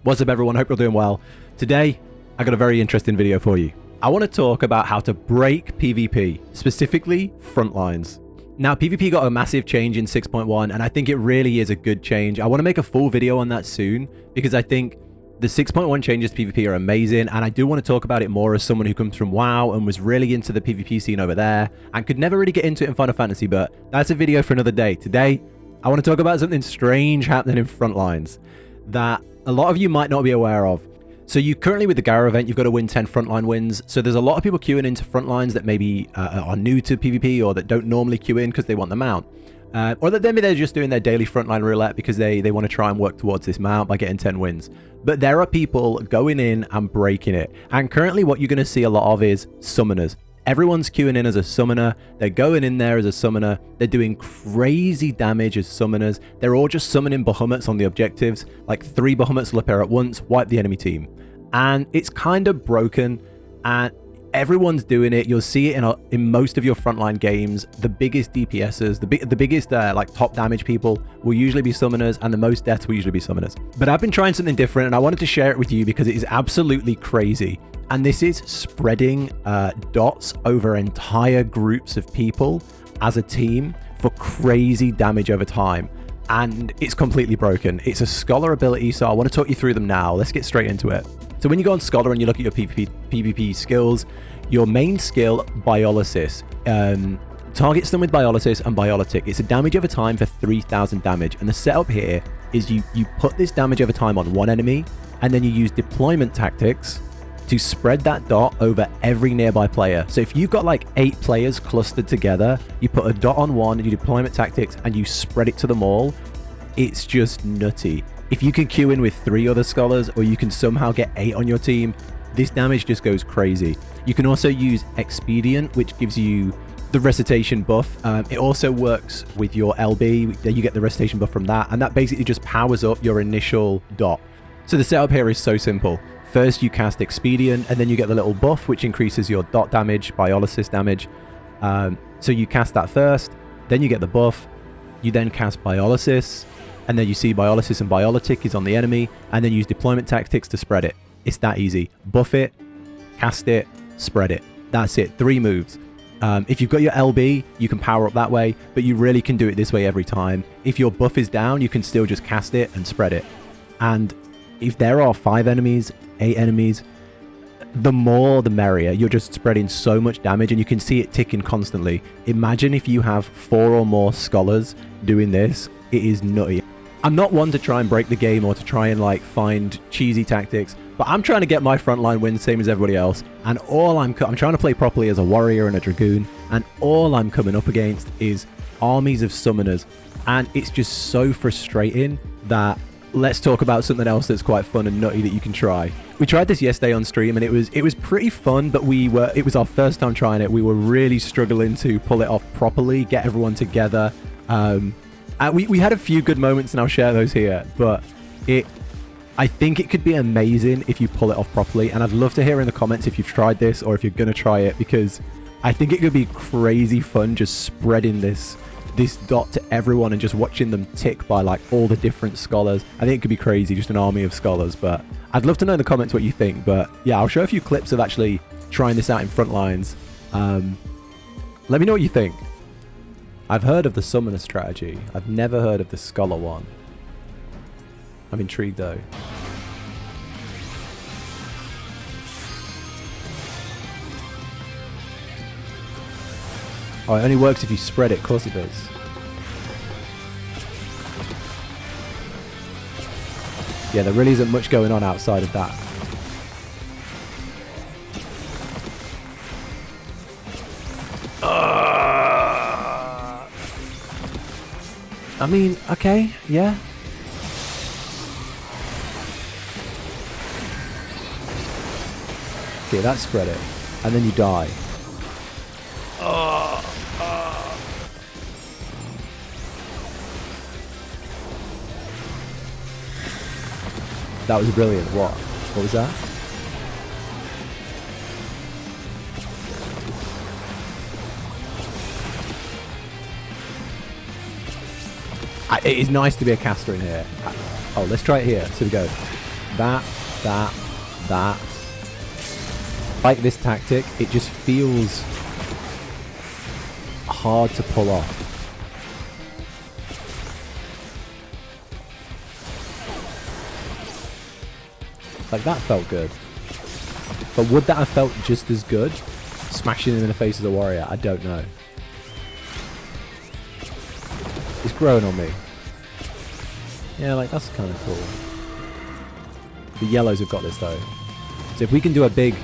What's up everyone, hope you're doing well. Today, I got a very interesting video for you. I want to talk about how to break PvP, specifically Frontlines. Now, PvP got a massive change in 6.1, and I think it really is a good change. I want to make a full video on that soon, because I think the 6.1 changes to PvP are amazing, and I do want to talk about it more as someone who comes from WoW and was really into the PvP scene over there, and could never really get into it in Final Fantasy, but that's a video for another day. Today, I want to talk about something strange happening in Frontlines that a lot of you might not be aware of. So you currently, with the Garo event, you've got to win 10 Frontline wins. So there's a lot of people queuing into Frontlines that maybe are new to PvP or that don't normally queue in because they want the mount. Or that maybe they're just doing their daily Frontline roulette because they want to try and work towards this mount by getting 10 wins. But there are people going in and breaking it. And currently what you're going to see a lot of is summoners. Everyone's queuing in as a summoner. They're going in there as a summoner. They're doing crazy damage as summoners. They're all just summoning Bahamuts on the objectives. Like 3 Bahamuts will appear at once, wipe the enemy team. And it's kind of broken, and everyone's doing it. You'll see it in most of your Frontline games. The biggest DPSs, the biggest like top damage people will usually be summoners, and the most deaths will usually be summoners. But I've been trying something different, and I wanted to share it with you because it is absolutely crazy. And this is spreading dots over entire groups of people as a team for crazy damage over time. And it's completely broken. It's a Scholar ability, so I want to talk you through them now. Let's get straight into it. So when you go on Scholar and you look at your PvP skills, your main skill, Biolysis, targets them with Biolysis and Biolytic. It's a damage over time for 3,000 damage. And the setup here is you put this damage over time on one enemy, and then you use deployment tactics to spread that dot over every nearby player. So if you've got like 8 players clustered together, you put a dot on one and you deployment tactics and you spread it to them all. It's just nutty. If you can queue in with 3 other Scholars, or you can somehow get 8 on your team, this damage just goes crazy. You can also use Expedient, which gives you the recitation buff. It also works with your LB. You get the recitation buff from that, and that basically just powers up your initial dot. So the setup here is so simple. First, you cast Expedient, and then you get the little buff, which increases your dot damage, Biolysis damage. So you cast that first, then you get the buff. You then cast Biolysis, and then you see Biolysis and Biolytic is on the enemy, and then use deployment tactics to spread it. It's that easy. Buff it, cast it, spread it. That's it. 3 moves. If you've got your LB, you can power up that way, but you really can do it this way every time. If your buff is down, you can still just cast it and spread it. And if there are 5 enemies, 8 enemies, the more the merrier. You're just spreading so much damage, and you can see it ticking constantly. Imagine if you have 4 or more Scholars doing this. It is nutty. I'm not one to try and break the game or to try and like find cheesy tactics, but I'm trying to get my Frontline win same as everybody else, and all I'm trying to play properly as a warrior and a dragoon, and all I'm coming up against is armies of summoners, and it's just so frustrating that let's talk about something else that's quite fun and nutty that you can try. We tried this yesterday on stream, and it was pretty fun, but it was our first time trying it. We were really struggling to pull it off properly, get everyone together. We had a few good moments, and I'll share those here, but I think it could be amazing if you pull it off properly, and I'd love to hear in the comments if you've tried this or if you're going to try it, because I think it could be crazy fun just spreading this dot to everyone and just watching them tick by like all the different Scholars. I think it could be crazy, just an army of Scholars, but I'd love to know in the comments what you think. But yeah, I'll show a few clips of actually trying this out in Frontlines. Let me know what you think. I've heard of the Summoner strategy. I've never heard of the Scholar one. I'm intrigued though. Oh, it only works if you spread it. Of course it does. Yeah, there really isn't much going on outside of that. I mean, okay, yeah. Okay, that spread it. And then you die. That was brilliant. What? What was that? It is nice to be a caster in here. Oh, let's try it here. So we go. that. Like this tactic, it just feels hard to pull off. Like that felt good. But would that have felt just as good? Smashing him in the face as a warrior? I don't know. It's growing on me. Yeah, like that's kind of cool. The yellows have got this though. So if we can do a big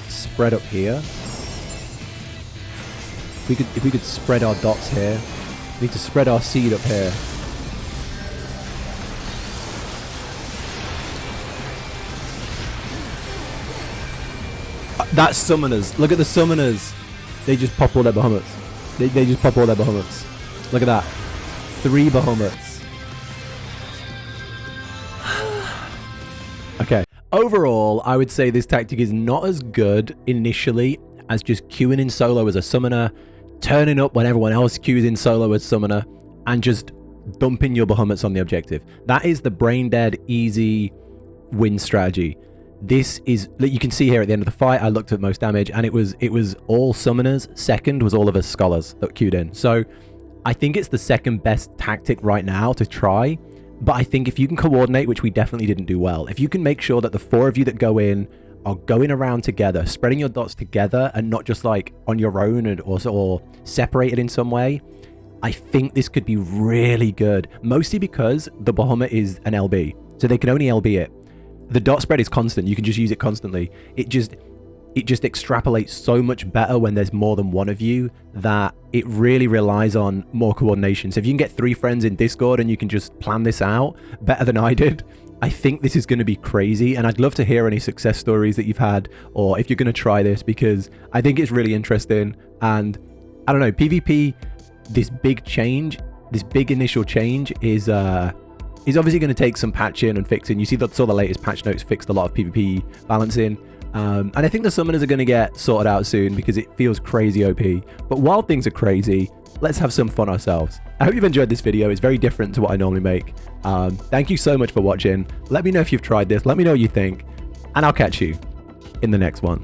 spread up here. If we could spread our dots here. We need to spread our seed up here. That's summoners. Look at the summoners. They just pop all their behemoths. They just pop all their behemoths. Look at that. 3 behemoths. Okay. Overall, I would say this tactic is not as good initially as just queuing in solo as a summoner, turning up when everyone else queues in solo as summoner, and just dumping your behemoths on the objective. That is the brain dead, easy win strategy. This is, you can see here at the end of the fight, I looked at most damage, and it was all summoners. Second was all of us scholars that queued in. So I think it's the second best tactic right now to try. But I think if you can coordinate, which we definitely didn't do well, if you can make sure that the 4 of you that go in are going around together, spreading your dots together and not just like on your own and also or separated in some way, I think this could be really good. Mostly because the Bahamut is an LB, so they can only LB it. The dot spread is constant. You can just use it constantly. It just extrapolates so much better when there's more than one of you that it really relies on more coordination. So if you can get 3 friends in Discord and you can just plan this out better than I did, I think this is going to be crazy. And I'd love to hear any success stories that you've had, or if you're going to try this, because I think it's really interesting. And I don't know, PvP, this big change, this big initial change is obviously going to take some patching and fixing. You see that, saw the latest patch notes fixed a lot of PvP balancing. And I think the summoners are going to get sorted out soon because it feels crazy OP. But while things are crazy, let's have some fun ourselves. I hope you've enjoyed this video. It's very different to what I normally make. Thank you so much for watching. Let me know if you've tried this. Let me know what you think. And I'll catch you in the next one.